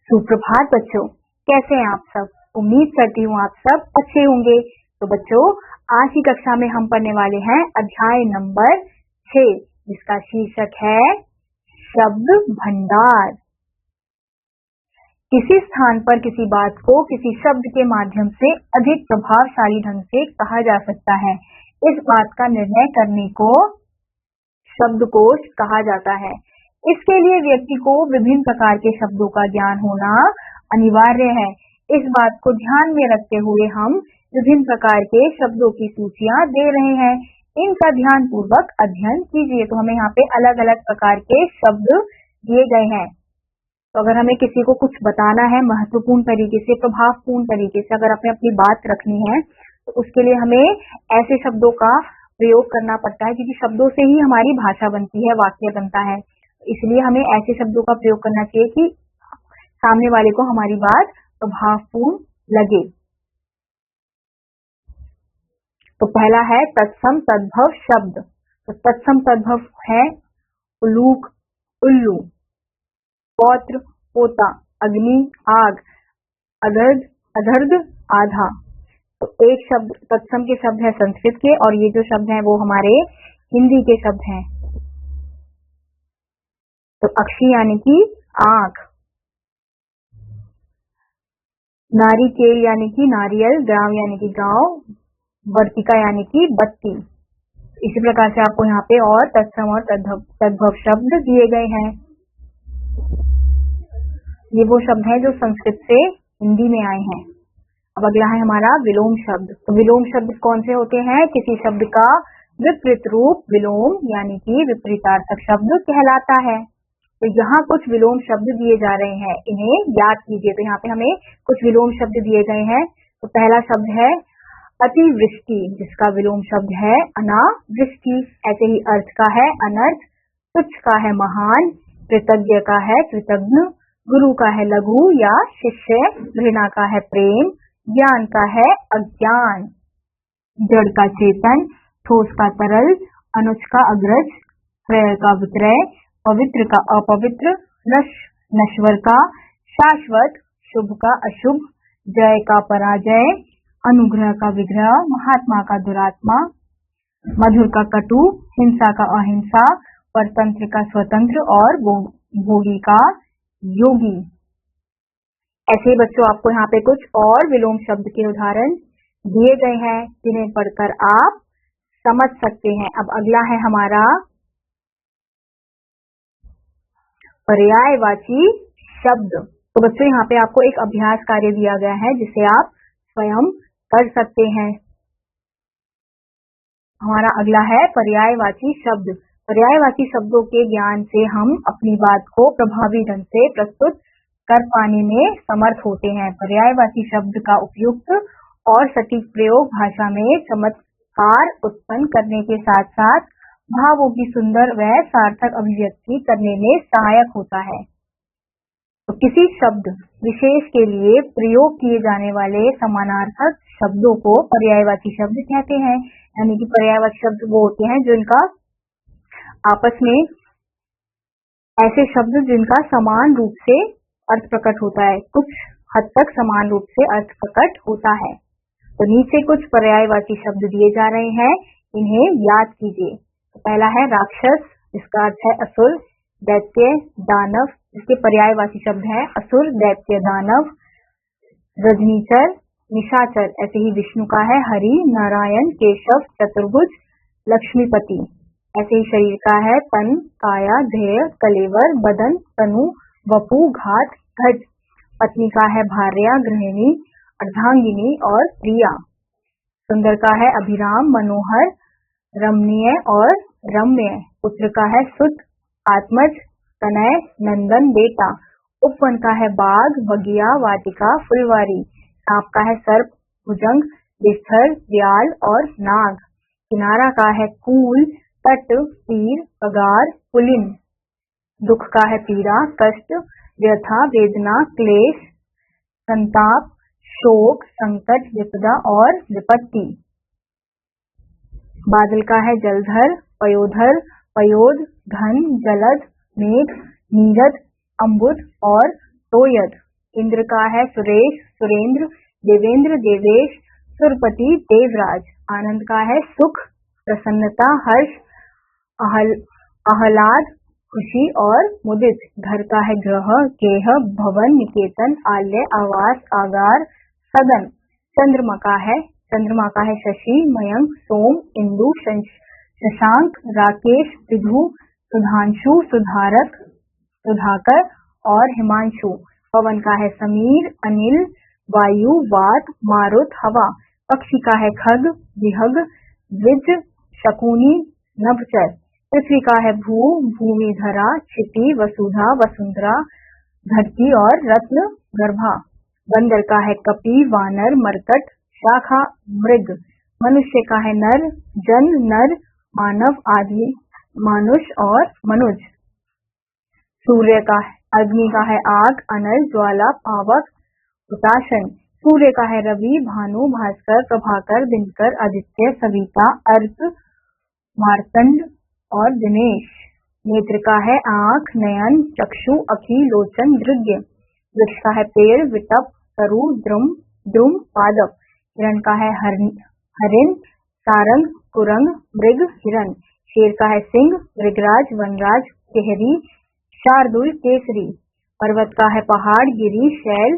सुप्रभात बच्चों, कैसे हैं आप सब। उम्मीद करती हूँ आप सब अच्छे होंगे। तो बच्चों, आज की कक्षा में हम पढ़ने वाले हैं अध्याय नंबर 6, जिसका शीर्षक है शब्द भंडार। किसी स्थान पर किसी बात को किसी शब्द के माध्यम से अधिक प्रभावशाली ढंग से कहा जा सकता है। इस बात का निर्णय करने को शब्दकोश कहा जाता है। इसके लिए व्यक्ति को विभिन्न प्रकार के शब्दों का ज्ञान होना अनिवार्य है। इस बात को ध्यान में रखते हुए हम विभिन्न प्रकार के शब्दों की सूचियां दे रहे हैं। इनका ध्यान पूर्वक अध्ययन कीजिए। तो हमें यहाँ पे अलग अलग प्रकार के शब्द दिए गए हैं। तो अगर हमें किसी को कुछ बताना है महत्वपूर्ण तरीके से, प्रभावपूर्ण तरीके से, अगर हमें अपनी बात रखनी है, तो उसके लिए हमें ऐसे शब्दों का प्रयोग करना पड़ता है, क्योंकि शब्दों से ही हमारी भाषा बनती है, वाक्य बनता है। इसलिए हमें ऐसे शब्दों का प्रयोग करना चाहिए कि सामने वाले को हमारी बात प्रभावपूर्ण लगे। तो पहला है तत्सम तद्भव शब्द। तो तत्सम तद्भव है उलूक, उल्लू, पौत्र, पोता, अग्नि, आग, अदर्द, अधर्द, आधा। तो एक शब्द तत्सम के शब्द है संस्कृत के, और ये जो शब्द हैं वो हमारे हिंदी के शब्द हैं। तो अक्षी यानी कि आंख, नारिकेल यानी कि नारियल, ग्राम यानी कि गांव, वर्तिका यानी कि बत्ती। इसी प्रकार से आपको यहाँ पे और तत्सम और तद्भव शब्द दिए गए हैं। ये वो शब्द हैं जो संस्कृत से हिंदी में आए हैं। अब अगला है हमारा विलोम शब्द। तो विलोम शब्द कौन से होते हैं? किसी शब्द का विपरीत रूप विलोम यानी कि विपरीतार्थक शब्द कहलाता है। तो यहाँ कुछ विलोम शब्द दिए जा रहे हैं, इन्हें याद कीजिए। तो यहाँ पे हमें कुछ विलोम शब्द दिए गए हैं। तो पहला शब्द है अतिवृष्टि, जिसका विलोम शब्द है अनावृष्टि। ऐसे ही अर्थ का है अनर्थ, तुच्छ का है महान, कृतज्ञ का है कृतज्ञ, गुरु का है लघु या शिष्य, घृणा का है प्रेम, ज्ञान का है अज्ञान, जड़ का चेतन, ठोस का तरल, अनुज का अग्रज, क्रय का विक्रय, पवित्र का अपवित्र, नश्वर का शाश्वत, शुभ का अशुभ, जय का पराजय, अनुग्रह का विग्रह, महात्मा का दुरात्मा, मधुर का कटु, हिंसा का अहिंसा, परतंत्र का स्वतंत्र, और भोगी का योगी। ऐसे ही बच्चों, आपको यहाँ पे कुछ और विलोम शब्द के उदाहरण दिए गए हैं, जिन्हें पढ़कर आप समझ सकते हैं। अब अगला है हमारा पर्यायवाची शब्द। तो बच्चों, यहाँ पे आपको एक अभ्यास कार्य दिया गया है, जिसे आप स्वयं कर सकते हैं। हमारा अगला है पर्यायवाची शब्द। पर्यायवाची शब्दों के ज्ञान से हम अपनी बात को प्रभावी ढंग से प्रस्तुत कर पाने में समर्थ होते हैं। पर्यायवाची शब्द का उपयुक्त और सटीक प्रयोग भाषा में चमत्कार उत्पन्न करने के साथ साथ भावों की सुंदर व सार्थक अभिव्यक्ति करने में सहायक होता है। तो किसी शब्द विशेष के लिए प्रयोग किए जाने वाले समानार्थक शब्दों को पर्यायवाची शब्द कहते हैं। यानी कि पर्यायवाची शब्द वो होते हैं जिनका आपस में ऐसे शब्द जिनका समान रूप से अर्थ प्रकट होता है, कुछ हद तक समान रूप से अर्थ प्रकट होता है। तो नीचे कुछ पर्यायवाची शब्द दिए जा रहे हैं, इन्हें याद कीजिए। तो पहला है राक्षस, जिसका अर्थ है असुर, दैत्य, दानव, जिसके पर्यायवाची शब्द है असुर, दैत्य, दानव, रजनीचर, निशाचर। ऐसे ही विष्णु का है हरि, नारायण, केशव, चतुर्भुज, लक्ष्मीपति। ऐसे ही शरीर का है तन, काया, ध्येय, कलेवर, बदन, तनु, वपु, घात, गज। पत्नी का है भार्या, गृहिणी, अर्धांगिनी और प्रिया। सुंदर का है अभिराम, मनोहर, रमणीय और रम्य। पुत्र का है सुत, आत्मज, तनय, नंदन, बेटा। उपवन का है बाग, बगिया, वाटिका, फुलवारी। सांप का है सर्प, भुजंग, बिस्तर, व्याल और नाग। किनारा का है कूल, तट, तीर, पगार, पुलिन। दुख का है पीड़ा, कष्ट, व्यथा, वेदना, क्लेश, संताप, शोक, संकट, विपदा और विपत्ति। बादल का है जलधर, पयोधर, पयोद, घन, जलद, मेघ, नीरद, अम्बुद और तोयद। इंद्र का है सुरेश, सुरेंद्र, देवेंद्र, देवेश, सुरपति, देवराज। आनंद का है सुख, प्रसन्नता, हर्ष, आह्लाद, खुशी और मुदित। घर का है गृह, गेह, भवन, निकेतन, आलय, आवास, आगार, सदन। चंद्रमा का है शशि, मयंक, सोम, इंदु, शशांक, राकेश, पृथु, सुधांशु, सुधारक, सुधाकर और हिमांशु। पवन का है समीर, अनिल, वायु, वात, मारुत, हवा। पक्षी का है खग, विहग, द्विज, शकुनी, नभचर। पृथ्वी का है भू, भूमि, धरा, क्षिति, वसुधा, वसुंधरा, धरती और रत्न गर्भा। बंदर का है कपि, वानर, मरकट, शाखा, मृग। मनुष्य का है नर, जन, नर, मानव, आदि, मानुष और मनुज। अग्नि का है आग, अनल, ज्वाला, पावक, हुताशन। सूर्य का है रवि, भानु, भास्कर, प्रभाकर, दिनकर, आदित्य, सविता, अर्क, मार्तंड और दिनेश। नेत्र का है आंख, नयन, चक्षु, अखि, लोचन, दृग्य। वृक्ष का है पेड़, विटप, तरु, द्रुम, पादप। हिरण का है हरिण, सारंग, कुरंग, मृग, हिरण। शेर का है सिंह, मृगराज, वनराज, केहरी, शार्दुल, केसरी। पर्वत का है पहाड़, गिरी, शैल,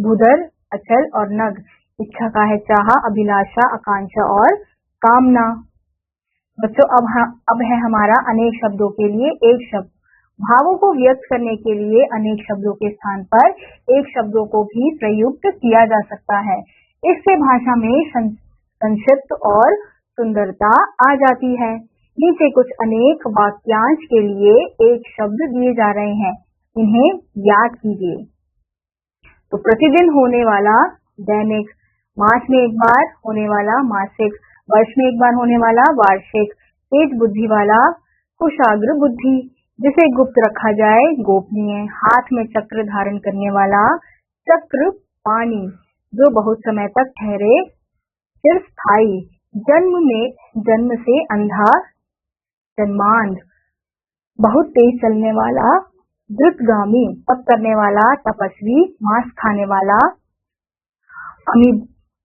भूधर, अचल और नग। इच्छा का है चाह, अभिलाषा, आकांक्षा और कामना। बच्चों अब है हमारा अनेक शब्दों के लिए एक शब्द। भावों को व्यक्त करने के लिए अनेक शब्दों के स्थान पर एक शब्दों को भी प्रयुक्त किया जा सकता है। इससे भाषा में संक्षिप्त और सुंदरता आ जाती है। नीचे कुछ अनेक वाक्यांश के लिए एक शब्द दिए जा रहे हैं, इन्हें याद कीजिए। तो प्रतिदिन होने वाला दैनिक, मास में एक बार होने वाला मासिक, वर्ष में एक बार होने वाला वार्षिक, तेज बुद्धि वाला कुशाग्र बुद्धि, जिसे गुप्त रखा जाए गोपनीय, हाथ में चक्र धारण करने वाला चक्र पाणी, जो बहुत समय तक ठहरे फिर स्थायी, जन्म से अंधा जन्मांध, बहुत तेज चलने वाला द्रुतगामी, तप करने वाला तपस्वी, मांस खाने वाला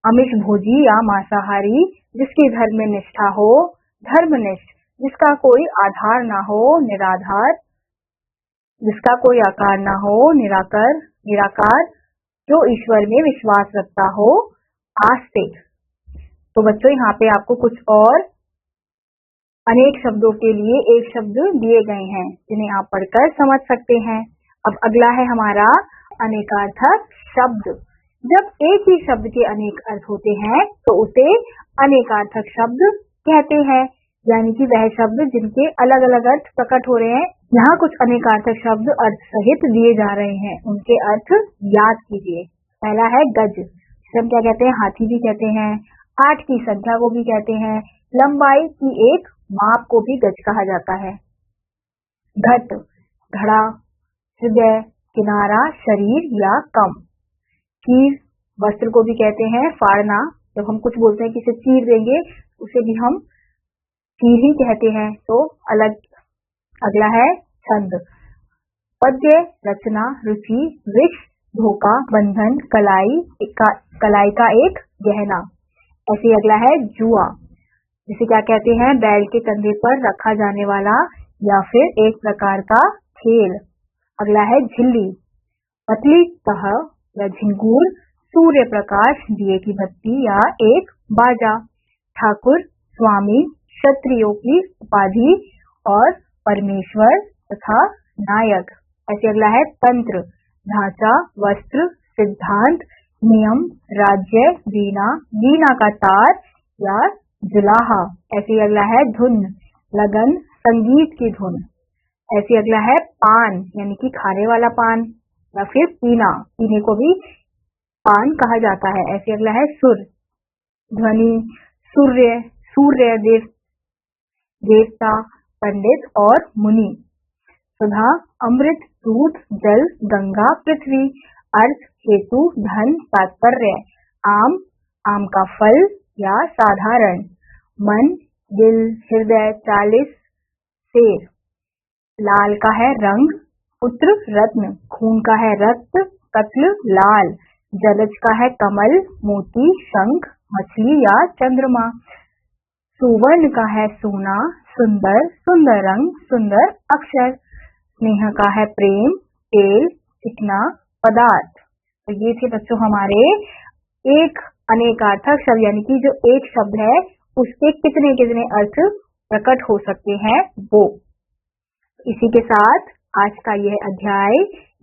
आमिष भोजी या मांसाहारी, जिसके धर्म में निष्ठा हो धर्मनिष्ठ, जिसका कोई आधार ना हो निराधार, जिसका कोई आकार ना हो निराकार, जो ईश्वर में विश्वास रखता हो आस्तिक। तो बच्चों यहाँ पे आपको कुछ और अनेक शब्दों के लिए एक शब्द दिए गए हैं, जिन्हें आप पढ़कर समझ सकते हैं। अब अगला है हमारा अनेकार्थक शब्द। जब एक ही शब्द के अनेक अर्थ होते हैं तो उसे अनेकार्थक शब्द कहते हैं, यानी कि वह शब्द जिनके अलग अलग अर्थ प्रकट हो रहे हैं। यहाँ कुछ अनेकार्थक शब्द अर्थ सहित दिए जा रहे हैं, उनके अर्थ याद कीजिए। पहला है गज, हम क्या कहते हैं, हाथी भी कहते हैं, 8 की संख्या को भी कहते हैं, लंबाई की एक माप को भी गज कहा जाता है। घट, घड़ा, हृदय, किनारा, शरीर या कम। चीर, वस्त्र को भी कहते हैं फाड़ना, जब हम कुछ बोलते हैं किसे चीर देंगे उसे भी हम चीर ही कहते हैं। तो अलग। अगला है छंद, पद्य, रचना, रुचि, वृक्ष, धोखा, बंधन, कलाई का एक गहना। ऐसे अगला है जुआ, जिसे क्या कहते हैं, बैल के कंधे पर रखा जाने वाला या फिर एक प्रकार का खेल। अगला है झिल्ली, पतली तह या झिंगूर, सूर्य प्रकाश, दिए की बत्ती या एक बाजा। ठाकुर, स्वामी, क्षत्रियों की उपाधि और परमेश्वर तथा नायक। ऐसे अगला है तंत्र, ढांचा, वस्त्र, सिद्धांत, नियम, राज्य, वीणा का तार या जुलाहा। ऐसे अगला है धुन, लगन, संगीत की धुन। ऐसे अगला है पान, यानी कि खाने वाला पान या फिर पीने को भी पान कहा जाता है। ऐसे अगला है सुर, ध्वनि, सूर्य देवता, पंडित और मुनि। सुधा, अमृत, दूध, जल, गंगा, पृथ्वी। अर्थ, हेतु, धन, तात्पर्य। आम का फल या साधारण। मन, दिल, हृदय, 40 शेर। लाल का है रंग, पुत्र, रत्न। खून का है रक्त, कत्ल लाल, जलज का है कमल, मोती, शंख, मछली या चंद्रमा। सुवर्ण का है सोना, सुंदर, सुंदर रंग, सुंदर अक्षर। स्नेह का है प्रेम, तेल, चिकना पदार्थ। तो ये थे बच्चों हमारे एक अनेकार्थक शब्द, यानी कि जो एक शब्द है उसके कितने कितने अर्थ प्रकट हो सकते हैं वो। इसी के साथ आज का यह अध्याय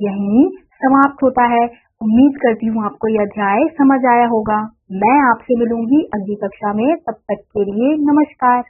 यहीं समाप्त होता है। उम्मीद करती हूँ आपको यह अध्याय समझ आया होगा। मैं आपसे मिलूंगी अगली कक्षा में, तब तक के लिए नमस्कार।